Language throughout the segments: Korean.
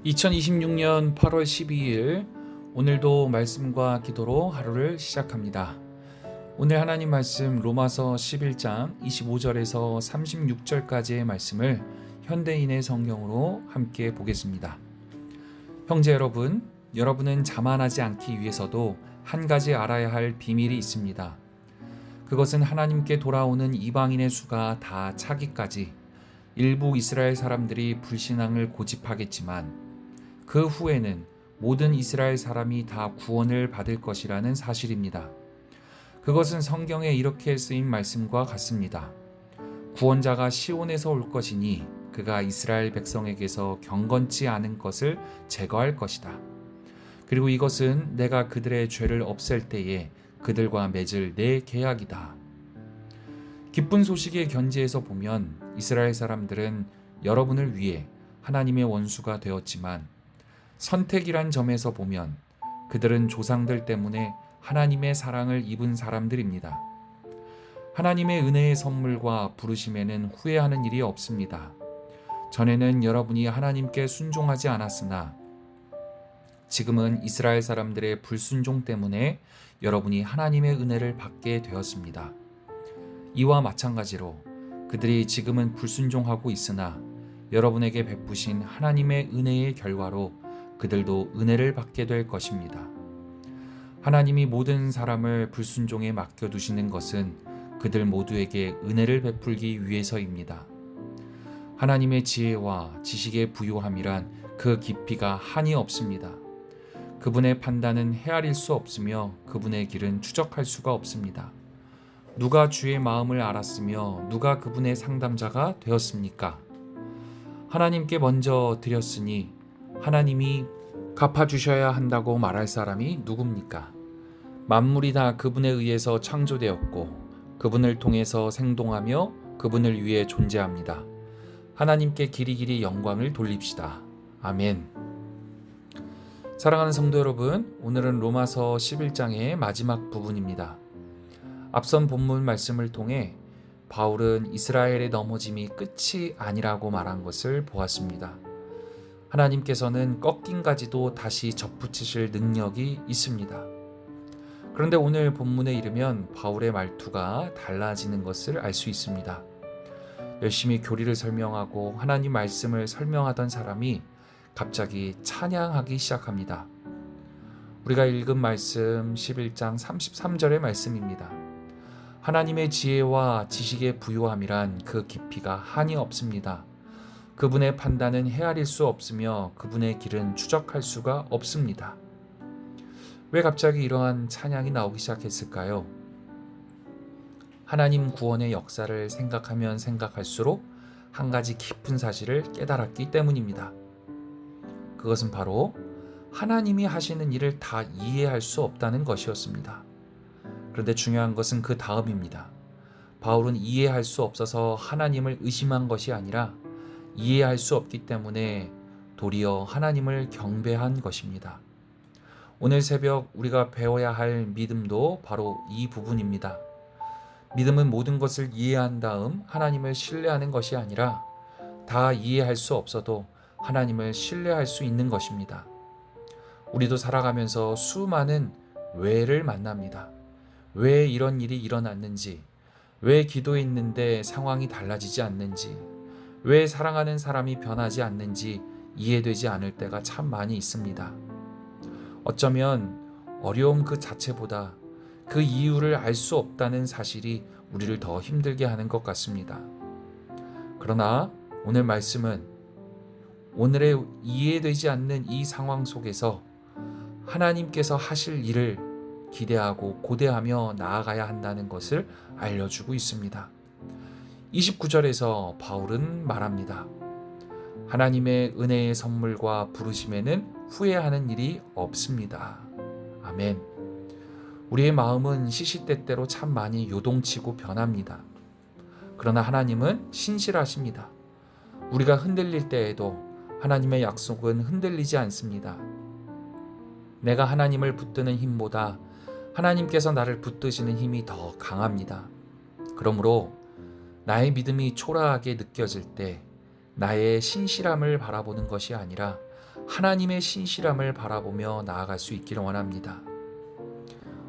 2026년 8월 12일 오늘도 말씀과 기도로 하루를 시작합니다. 오늘 하나님 말씀 로마서 11장 25절에서 36절까지의 말씀을 현대인의 성경으로 함께 보겠습니다. 형제 여러분, 여러분은 자만하지 않기 위해서도 한 가지 알아야 할 비밀이 있습니다. 그것은 하나님께 돌아오는 이방인의 수가 다 차기까지 일부 이스라엘 사람들이 불신앙을 고집하겠지만 그 후에는 모든 이스라엘 사람이 다 구원을 받을 것이라는 사실입니다. 그것은 성경에 이렇게 쓰인 말씀과 같습니다. 구원자가 시온에서 올 것이니 그가 이스라엘 백성에게서 경건치 않은 것을 제거할 것이다. 그리고 이것은 내가 그들의 죄를 없앨 때에 그들과 맺을 내 계약이다. 기쁜 소식의 견지에서 보면 이스라엘 사람들은 여러분을 위해 하나님의 원수가 되었지만 선택이란 점에서 보면 그들은 조상들 때문에 하나님의 사랑을 입은 사람들입니다. 하나님의 은혜의 선물과 부르심에는 후회하는 일이 없습니다. 전에는 여러분이 하나님께 순종하지 않았으나 지금은 이스라엘 사람들의 불순종 때문에 여러분이 하나님의 은혜를 받게 되었습니다. 이와 마찬가지로 그들이 지금은 불순종하고 있으나 여러분에게 베푸신 하나님의 은혜의 결과로 그들도 은혜를 받게 될 것입니다. 하나님이 모든 사람을 불순종에 맡겨두시는 것은 그들 모두에게 은혜를 베풀기 위해서입니다. 하나님의 지혜와 지식의 부요함이란 그 깊이가 한이 없습니다. 그분의 판단은 헤아릴 수 없으며 그분의 길은 추적할 수가 없습니다. 누가 주의 마음을 알았으며 누가 그분의 상담자가 되었습니까? 하나님께 먼저 드렸으니 하나님이 갚아주셔야 한다고 말할 사람이 누굽니까? 만물이 다 그분에 의해서 창조되었고 그분을 통해서 생동하며 그분을 위해 존재합니다. 하나님께 길이길이 영광을 돌립시다. 아멘. 사랑하는 성도 여러분, 오늘은 로마서 11장의 마지막 부분입니다. 앞선 본문 말씀을 통해 바울은 이스라엘의 넘어짐이 끝이 아니라고 말한 것을 보았습니다. 하나님께서는 꺾인 가지도 다시 접붙이실 능력이 있습니다. 그런데 오늘 본문에 이르면 바울의 말투가 달라지는 것을 알 수 있습니다. 열심히 교리를 설명하고 하나님 말씀을 설명하던 사람이 갑자기 찬양하기 시작합니다. 우리가 읽은 말씀 11장 33절의 말씀입니다. 하나님의 지혜와 지식의 부요함이란 그 깊이가 한이 없습니다. 그분의 판단은 헤아릴 수 없으며 그분의 길은 추적할 수가 없습니다. 왜 갑자기 이러한 찬양이 나오기 시작했을까요? 하나님 구원의 역사를 생각하면 생각할수록 한 가지 깊은 사실을 깨달았기 때문입니다. 그것은 바로 하나님이 하시는 일을 다 이해할 수 없다는 것이었습니다. 그런데 중요한 것은 그 다음입니다. 바울은 이해할 수 없어서 하나님을 의심한 것이 아니라 이해할 수 없기 때문에 도리어 하나님을 경배한 것입니다. 오늘 새벽 우리가 배워야 할 믿음도 바로 이 부분입니다. 믿음은 모든 것을 이해한 다음 하나님을 신뢰하는 것이 아니라 다 이해할 수 없어도 하나님을 신뢰할 수 있는 것입니다. 우리도 살아가면서 수많은 왜를 만납니다. 왜 이런 일이 일어났는지, 왜 기도했는데 상황이 달라지지 않는지, 왜 사랑하는 사람이 변하지 않는지 이해되지 않을 때가 참 많이 있습니다. 어쩌면 어려움 그 자체보다 그 이유를 알 수 없다는 사실이 우리를 더 힘들게 하는 것 같습니다. 그러나 오늘 말씀은 오늘의 이해되지 않는 이 상황 속에서 하나님께서 하실 일을 기대하고 고대하며 나아가야 한다는 것을 알려주고 있습니다. 29절에서 바울은 말합니다. 하나님의 은혜의 선물과 부르심에는 후회하는 일이 없습니다. 아멘. 우리의 마음은 시시때때로 참 많이 요동치고 변합니다. 그러나 하나님은 신실하십니다. 우리가 흔들릴 때에도 하나님의 약속은 흔들리지 않습니다. 내가 하나님을 붙드는 힘보다 하나님께서 나를 붙드시는 힘이 더 강합니다. 그러므로 나의 믿음이 초라하게 느껴질 때 나의 신실함을 바라보는 것이 아니라 하나님의 신실함을 바라보며 나아갈 수 있기를 원합니다.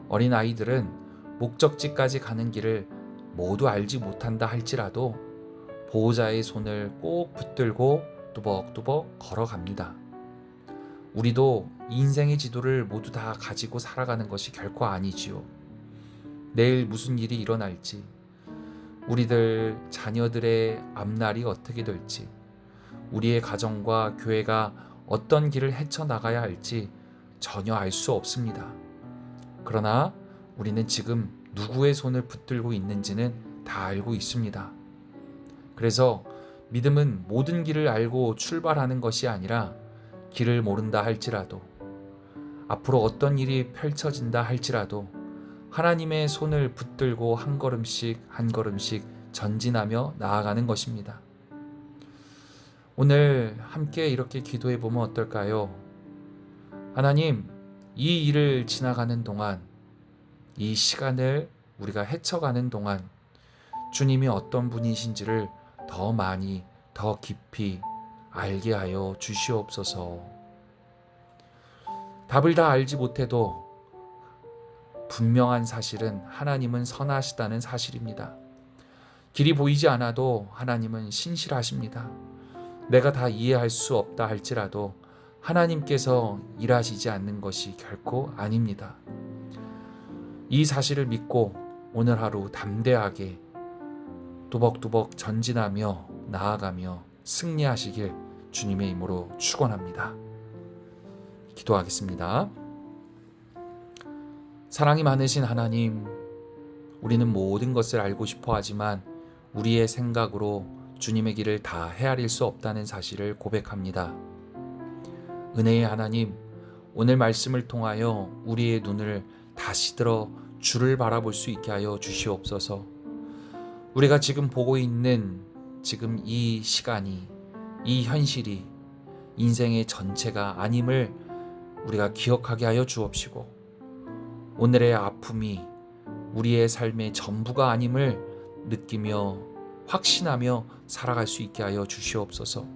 어린 아이들은 목적지까지 가는 길을 모두 알지 못한다 할지라도 보호자의 손을 꼭 붙들고 뚜벅뚜벅 걸어갑니다. 우리도 인생의 지도를 모두 다 가지고 살아가는 것이 결코 아니지요. 내일 무슨 일이 일어날지, 우리들 자녀들의 앞날이 어떻게 될지, 우리의 가정과 교회가 어떤 길을 헤쳐나가야 할지 전혀 알 수 없습니다. 그러나 우리는 지금 누구의 손을 붙들고 있는지는 다 알고 있습니다. 그래서 믿음은 모든 길을 알고 출발하는 것이 아니라 길을 모른다 할지라도, 앞으로 어떤 일이 펼쳐진다 할지라도 하나님의 손을 붙들고 한 걸음씩 한 걸음씩 전진하며 나아가는 것입니다. 오늘 함께 이렇게 기도해 보면 어떨까요? 하나님, 이 일을 지나가는 동안, 이 시간을 우리가 헤쳐가는 동안 주님이 어떤 분이신지를 더 많이, 더 깊이 알게 하여 주시옵소서. 답을 다 알지 못해도 분명한 사실은 하나님은 선하시다는 사실입니다. 길이 보이지 않아도 하나님은 신실하십니다. 내가 다 이해할 수 없다 할지라도 하나님께서 일하시지 않는 것이 결코 아닙니다. 이 사실을 믿고 오늘 하루 담대하게 뚜벅뚜벅 전진하며 나아가며 승리하시길 주님의 이름으로 축원합니다. 기도하겠습니다. 사랑이 많으신 하나님, 우리는 모든 것을 알고 싶어 하지만 우리의 생각으로 주님의 길을 다 헤아릴 수 없다는 사실을 고백합니다. 은혜의 하나님, 오늘 말씀을 통하여 우리의 눈을 다시 들어 주를 바라볼 수 있게 하여 주시옵소서. 우리가 지금 보고 있는 지금 이 시간이, 이 현실이 인생의 전체가 아님을 우리가 기억하게 하여 주옵시고, 오늘의 아픔이 우리의 삶의 전부가 아님을 느끼며 확신하며 살아갈 수 있게 하여 주시옵소서.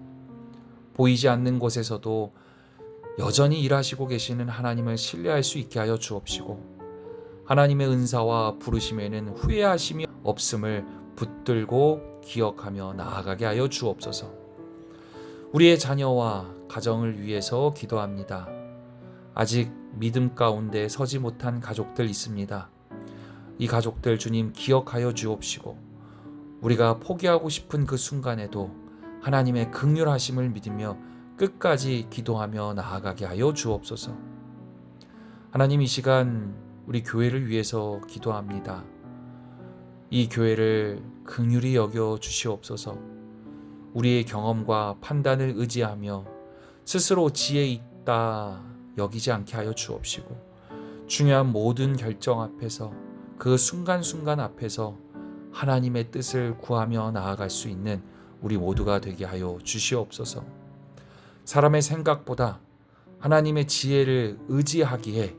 보이지 않는 곳에서도 여전히 일하시고 계시는 하나님을 신뢰할 수 있게 하여 주옵시고, 하나님의 은사와 부르심에는 후회하심이 없음을 붙들고 기억하며 나아가게 하여 주옵소서. 우리의 자녀와 가정을 위해서 기도합니다. 아직 믿음 가운데 서지 못한 가족들 있습니다. 이 가족들 주님 기억하여 주옵시고, 우리가 포기하고 싶은 그 순간에도 하나님의 긍휼하심을 믿으며 끝까지 기도하며 나아가게 하여 주옵소서. 하나님, 이 시간 우리 교회를 위해서 기도합니다. 이 교회를 긍휼히 여겨 주시옵소서. 우리의 경험과 판단을 의지하며 스스로 지혜 있다 여기지 않게 하여 주옵시고, 중요한 모든 결정 앞에서, 그 순간순간 앞에서 하나님의 뜻을 구하며 나아갈 수 있는 우리 모두가 되게 하여 주시옵소서. 사람의 생각보다 하나님의 지혜를 의지하기에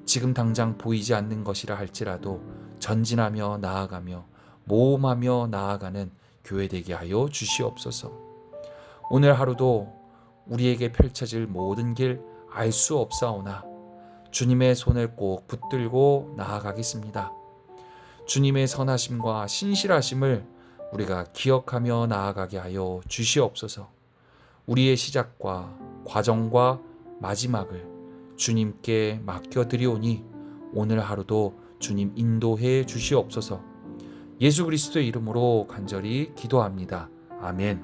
지금 당장 보이지 않는 것이라 할지라도 전진하며 나아가며 모험하며 나아가는 교회 되게 하여 주시옵소서. 오늘 하루도 우리에게 펼쳐질 모든 길 알 수 없사오나 주님의 손을 꼭 붙들고 나아가겠습니다. 주님의 선하심과 신실하심을 우리가 기억하며 나아가게 하여 주시옵소서. 우리의 시작과 과정과 마지막을 주님께 맡겨드리오니 오늘 하루도 주님 인도해 주시옵소서. 예수 그리스도의 이름으로 간절히 기도합니다. 아멘.